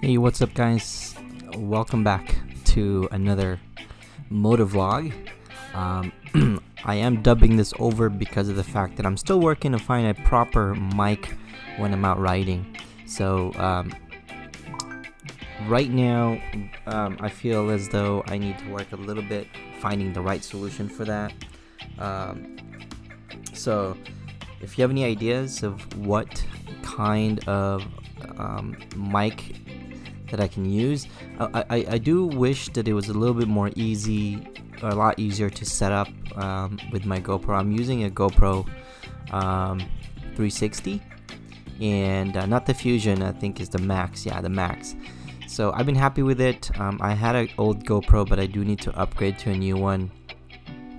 Hey, what's up, guys? Welcome back to another motovlog. I am dubbing this over because of the fact that I'm still working to find a proper mic when I'm out riding. So right now, I feel as though I need to work a little bit finding the right solution for that. So if you have any ideas of what kind of mic that I can use, I do wish that it was a little bit more easy, or a lot easier to set up with my GoPro. I'm using a GoPro 360 and not the Fusion. I think is the Max. Yeah, the Max. So I've been happy with it. I had an old GoPro, but I do need to upgrade to a new one.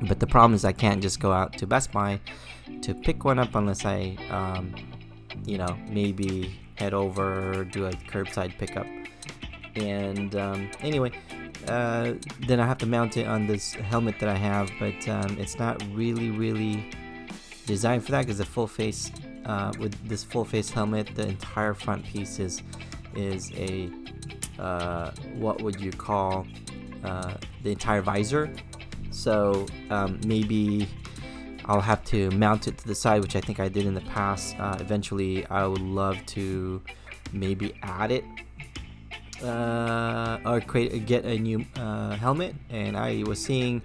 But the problem is I can't just go out to Best Buy to pick one up unless I maybe head over, do a curbside pickup. And anyway, then I have to mount it on this helmet that I have, but it's not really designed for that, because the full face, with this full face helmet, the entire front piece is a what would you call the entire visor. So maybe I'll have to mount it to the side, which I think I did in the past. Eventually I would love to maybe add it or get a new helmet. And I was seeing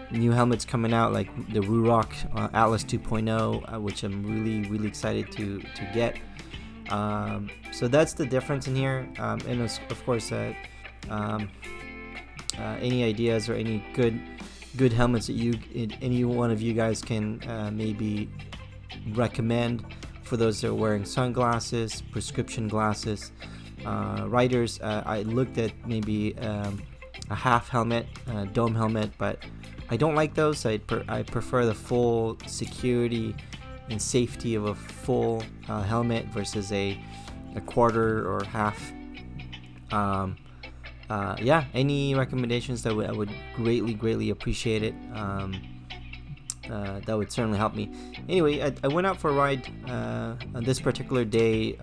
new helmets coming out, like the Ruroc Atlas 2.0, which I'm really excited to get. So that's the difference in here. And of course any ideas or any good helmets that any one of you guys can maybe recommend for those that are wearing sunglasses, prescription glasses, riders. I looked at maybe a half helmet, dome helmet, but I don't like those. I prefer the full security and safety of a full helmet versus a quarter or half. Any recommendations that I would greatly appreciate it. That would certainly help me. Anyway, I went out for a ride on this particular day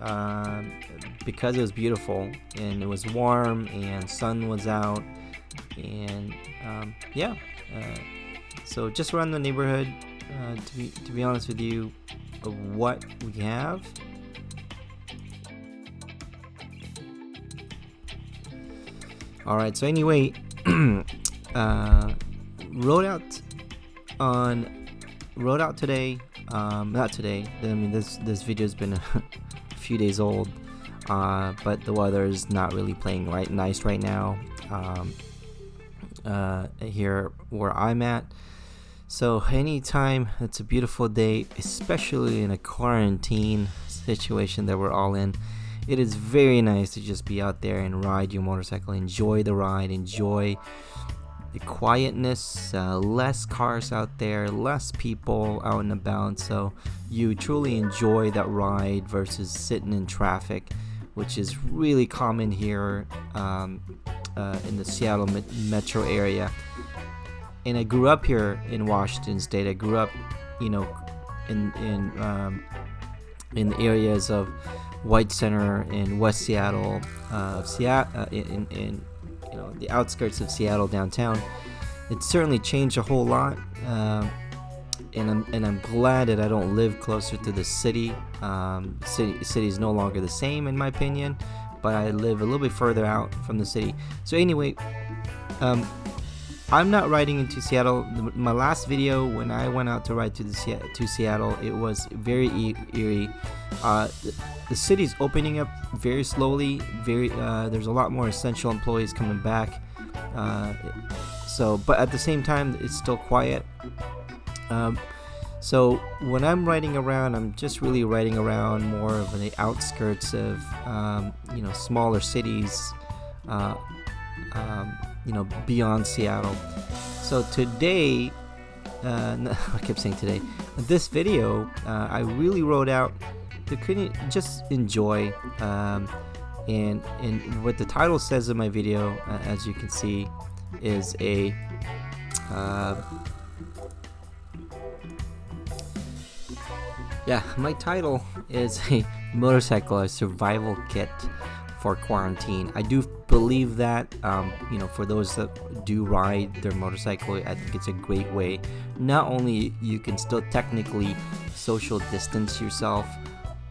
because it was beautiful and it was warm and sun was out, and so just around the neighborhood, to be honest with you, of what we have. Alright, so anyway, rode out today. Not today. I mean, this video's been a few days old, but the weather is not really playing nice right now here where I'm at. So anytime it's a beautiful day, especially in a quarantine situation that we're all in, it is very nice to just be out there and ride your motorcycle, enjoy the ride, enjoy the quietness, less cars out there, less people out and about, so you truly enjoy that ride versus sitting in traffic, which is really common here in the Seattle metro area. And I grew up here in Washington State. I grew up, in the areas of White Center in West Seattle, in the outskirts of Seattle downtown. It's certainly changed a whole lot, and I'm glad that I don't live closer to the city. City is no longer the same in my opinion, but I live a little bit further out from the city. So anyway, I'm not riding into Seattle. My last video, when I went out to ride to Seattle, it was very eerie. The city's opening up very slowly. There's a lot more essential employees coming back. But at the same time, it's still quiet. So when I'm riding around, I'm just really riding around more of the outskirts of smaller cities. Beyond Seattle. So today, I kept saying today, this video, I really rode out to just enjoy, and what the title says in my video, as you can see, is a my title is a motorcycle, a survival kit for quarantine. I do believe that, for those that do ride their motorcycle, I think it's a great way. Not only you can still technically social distance yourself,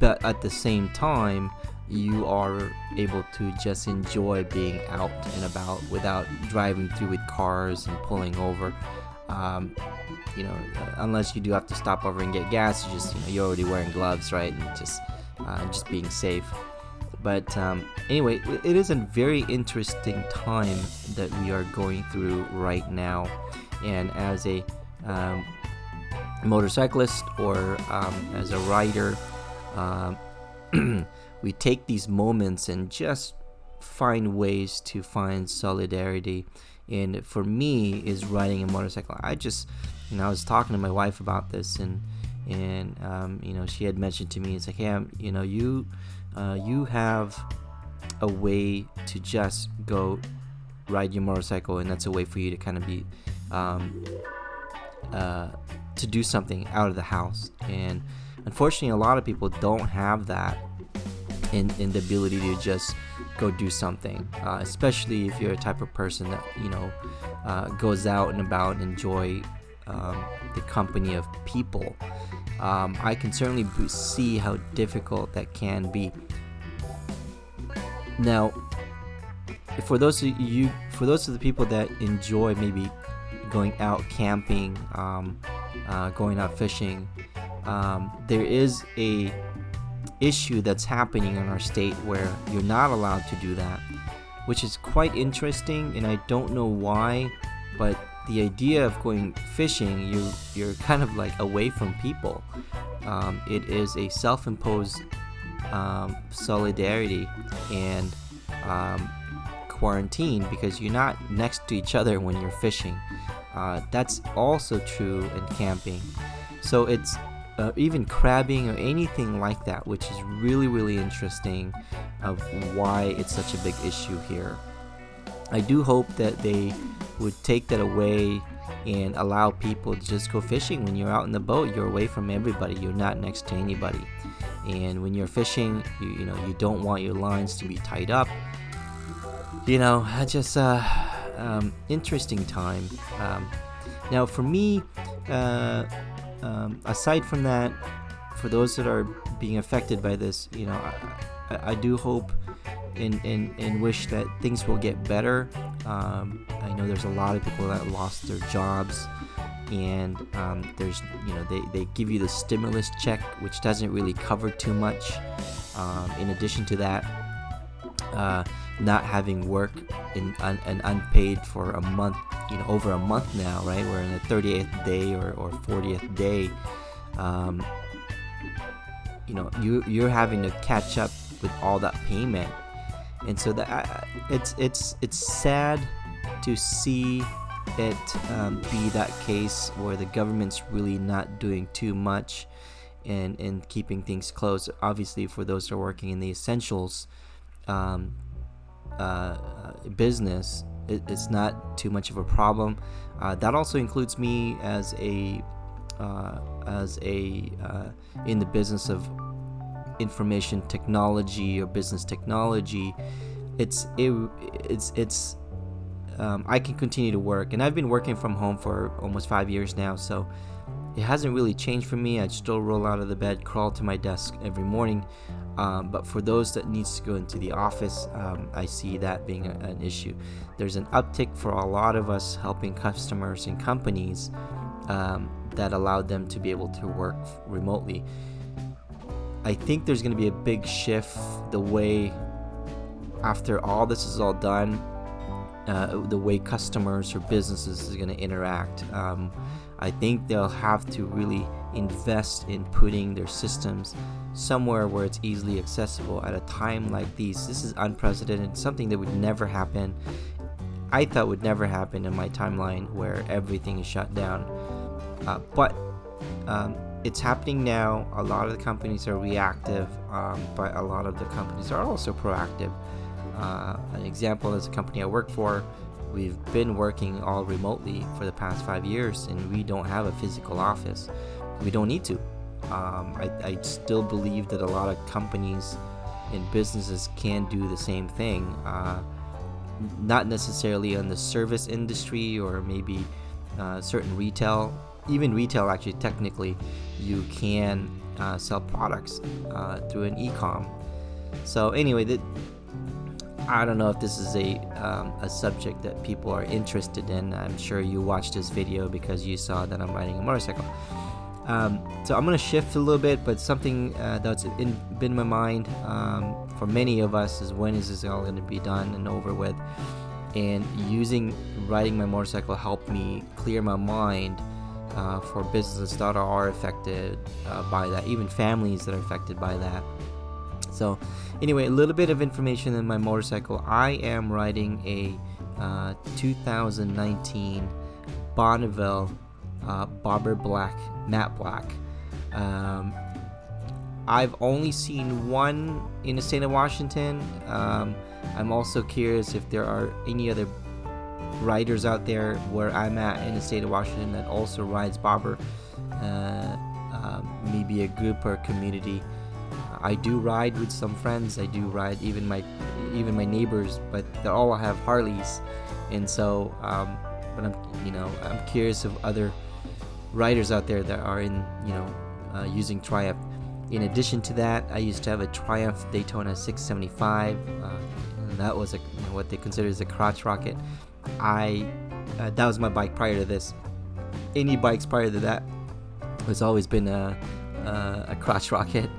but at the same time, you are able to just enjoy being out and about without driving through with cars and pulling over. Unless you do have to stop over and get gas, you're already wearing gloves, right? And just being safe. But anyway, it is a very interesting time that we are going through right now. And as a motorcyclist or as a rider, we take these moments and just find ways to find solidarity. And for me, is riding a motorcycle. I was talking to my wife about this, and she had mentioned to me, it's like, hey, you have a way to just go ride your motorcycle, and that's a way for you to kind of be to do something out of the house. And unfortunately, a lot of people don't have that in the ability to just go do something, especially if you're a type of person that goes out and about and enjoy the company of people. I can certainly see how difficult that can be. Now, for those of the people that enjoy maybe going out camping, going out fishing, there is a issue that's happening in our state where you're not allowed to do that, which is quite interesting, and I don't know why, but the idea of going fishing, you're kind of like away from people. It is a self-imposed solidarity and quarantine, because you're not next to each other when you're fishing. That's also true in camping. So it's even crabbing or anything like that, which is really, really interesting of why it's such a big issue here. I do hope that they would take that away and allow people to just go fishing. When you're out in the boat, you're away from everybody. You're not next to anybody. And when you're fishing, you don't want your lines to be tied up. Just interesting time. Now for me, aside from that, for those that are being affected by this, I do hope and wish that things will get better. I know there's a lot of people that lost their jobs, and there's they give you the stimulus check, which doesn't really cover too much. In addition to that, not having work and unpaid for a month, over a month now, right? We're in the 38th day or 40th day. You're having to catch up with all that payment, and so that it's sad to see it be that case where the government's really not doing too much in keeping things closed. Obviously, for those that are working in the essentials business, it's not too much of a problem. That also includes me as a in the business of information technology or business technology. I can continue to work, and I've been working from home for almost 5 years now, so it hasn't really changed for me. I still roll out of the bed, crawl to my desk every morning. But for those that needs to go into the office, I see that being an issue. There's an uptick for a lot of us helping customers and companies that allowed them to be able to work remotely. I think there's going to be a big shift the way, after all this is all done, the way customers or businesses is going to interact. I think they'll have to really invest in putting their systems somewhere where it's easily accessible at a time like these. This is unprecedented, something that would never happen. I thought would never happen in my timeline, where everything is shut down. But it's happening now. A lot of the companies are reactive, but a lot of the companies are also proactive. An example is a company I work for. We've been working all remotely for the past 5 years, and we don't have a physical office. We don't need to. I still believe that a lot of companies and businesses can do the same thing. Not necessarily on the service industry, or maybe certain retail, even retail actually technically you can sell products through an e-com. So anyway, I don't know if this is a subject that people are interested in. I'm sure you watched this video because you saw that I'm riding a motorcycle. So I'm going to shift a little bit, but something that's been in my mind for many of us is, when is this all going to be done and over with? And riding my motorcycle helped me clear my mind for businesses that are affected by that, even families that are affected by that. So anyway, a little bit of information on my motorcycle. I am riding a 2019 Bonneville Bobber Black, matte black. I've only seen one in the state of Washington. I'm also curious if there are any other riders out there where I'm at in the state of Washington that also rides bobber. Maybe a group or community. I do ride with some friends. I do ride even my neighbors, but they all have Harleys, and so but I'm curious of other riders out there that are in using Triumph. In addition to that, I used to have a Triumph Daytona 675. And that was what they consider as a crotch rocket. That was my bike prior to this. Any bikes prior to that has always been a crotch rocket.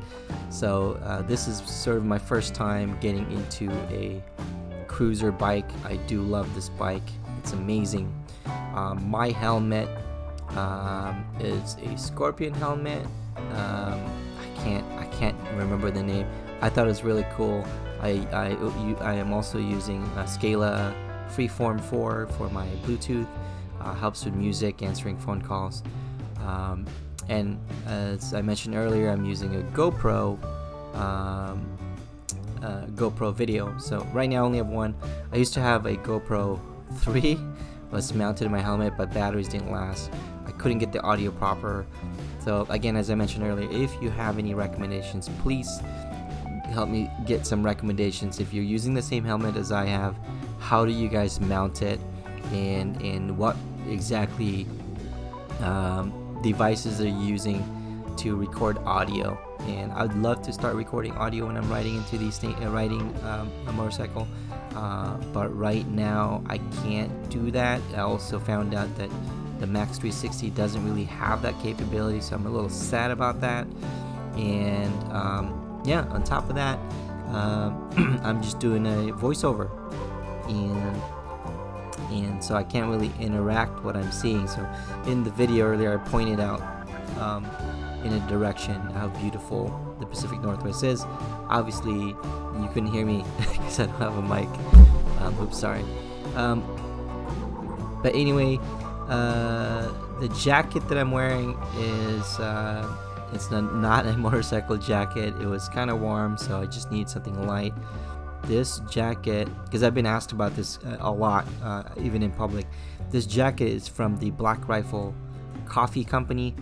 So this is sort of my first time getting into a cruiser bike. I do love this bike. It's amazing. My helmet is a Scorpion helmet. I can't remember the name. I thought it was really cool. I am also using Scala Freeform 4 for my Bluetooth. Helps with music, answering phone calls. And as I mentioned earlier, I'm using a GoPro video. So right now I only have one. I used to have a GoPro 3 was mounted in my helmet, but batteries didn't last. I couldn't get the audio proper. So again, as I mentioned earlier, if you have any recommendations, please help me get some recommendations. If you're using the same helmet as I have, how do you guys mount it, and what exactly devices are you using to record audio? And I'd love to start recording audio when I'm riding into these riding a motorcycle, but right now I can't do that. I also found out that the Max 360 doesn't really have that capability, so I'm a little sad about that. And yeah, on top of that, I'm just doing a voiceover, and so I can't really interact what I'm seeing. So in the video earlier, I pointed out in a direction how beautiful the Pacific Northwest is. Obviously you couldn't hear me because I don't have a mic. Oops, sorry. But anyway, the jacket that I'm wearing is it's not a motorcycle jacket. It was kind of warm, so I just need something light. This jacket, because I've been asked about this a lot, even in public. This jacket is from the Black Rifle Coffee Company.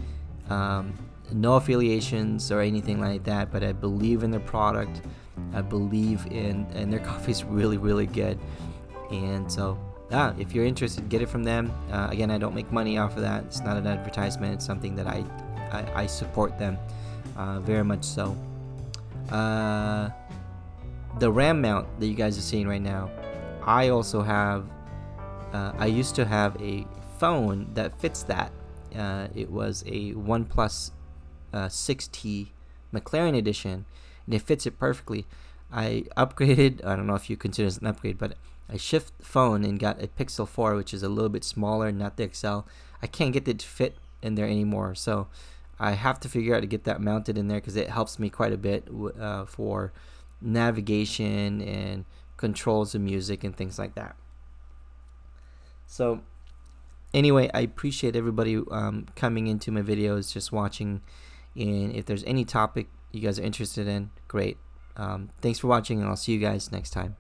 No affiliations or anything like that, but I believe in their product. I believe and their coffee is really, really good. And so, if you're interested, get it from them. Again, I don't make money off of that. It's not an advertisement. It's something that I support them very much so. The RAM mount that you guys are seeing right now, I also have. I used to have a phone that fits that. It was a OnePlus 6T McLaren edition, and it fits it perfectly. I upgraded. I don't know if you consider it an upgrade, but I shift the phone and got a Pixel 4, which is a little bit smaller, not the XL. I can't get it to fit in there anymore, so I have to figure out to get that mounted in there, because it helps me quite a bit for navigation and controls of music and things like that. So anyway, I appreciate everybody coming into my videos, just watching, and if there's any topic you guys are interested in, great. Thanks for watching, and I'll see you guys next time.